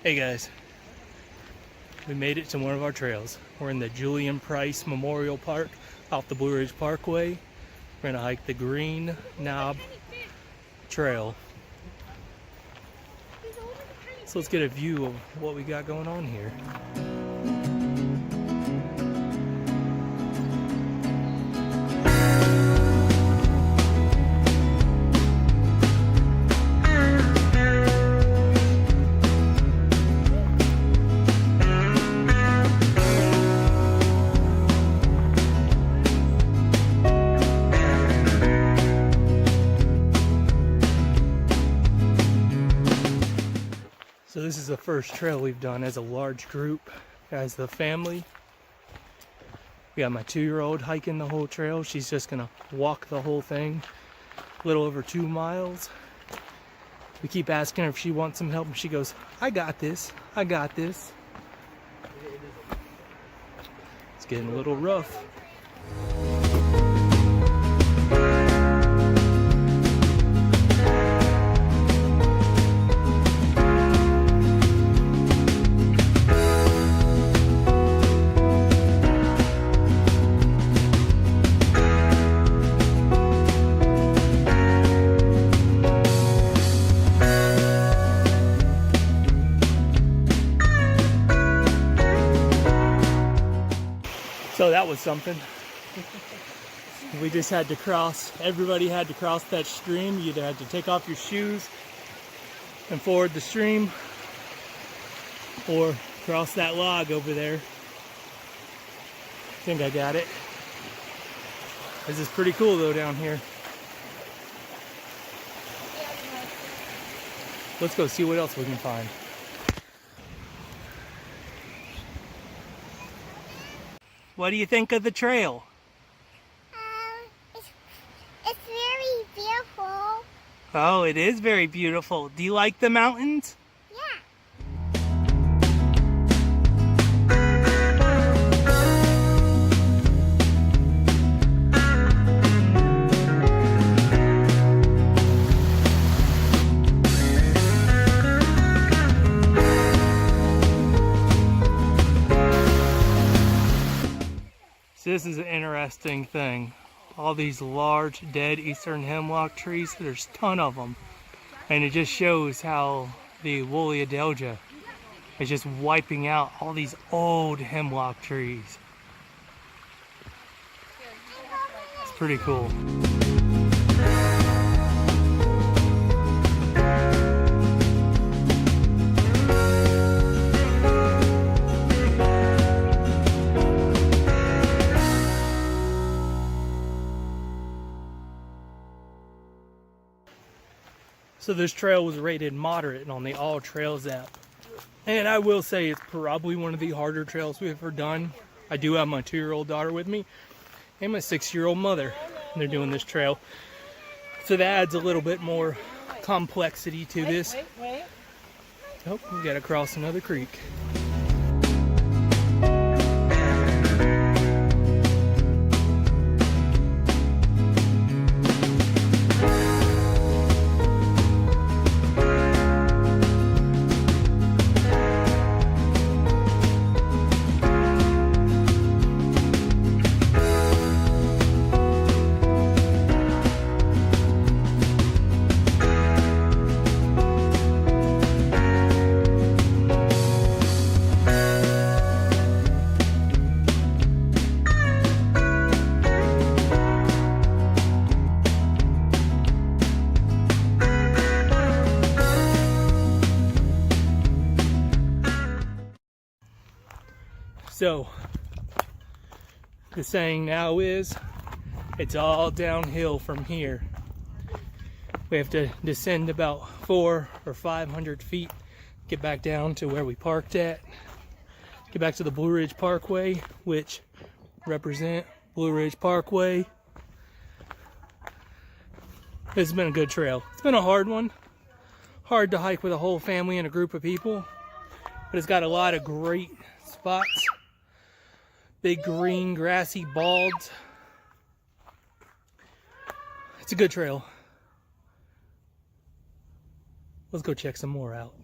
Hey guys, we made it to one of our trails. We're in the Julian Memorial Park off the Blue Ridge Parkway. We're gonna hike the Green Knob Trail. So let's get a view of what we got going on here. So this is the first trail we've done as a large group, as the family. We got my 2-year-old hiking the whole trail. She's just gonna walk the whole thing, a little over 2 miles. We keep asking her if she wants some help, and she goes, I got this, I got this. It's getting a little rough. So that was something. We just had to cross, everybody had to cross that stream. You either had to take off your shoes and ford the stream or cross that log over there. I think I got it. This is pretty cool though down here. Let's go see what else we can find. What do you think of the trail? It's very beautiful. Oh, it is very beautiful. Do you like the mountains? Yeah. This is an interesting thing. All these large dead eastern hemlock trees, there's a ton of them. And it just shows how the woolly adelgea is just wiping out all these old hemlock trees. It's pretty cool. So this trail was rated moderate on the All Trails app. And I will say it's probably one of the harder trails we've ever done. I do have my 2-year-old daughter with me and my 6-year-old mother. And they're doing this trail. So that adds a little bit more complexity to this. Oh, we gotta cross another creek. So, the saying now is, it's all downhill from here. We have to descend about 400 or 500 feet, get back down to where we parked at, get back to the Blue Ridge Parkway, which represent Blue Ridge Parkway. This has been a good trail. It's been a hard one. Hard to hike with a whole family and a group of people, but it's got a lot of great spots. Big green grassy balds. It's a good trail. Let's go check some more out.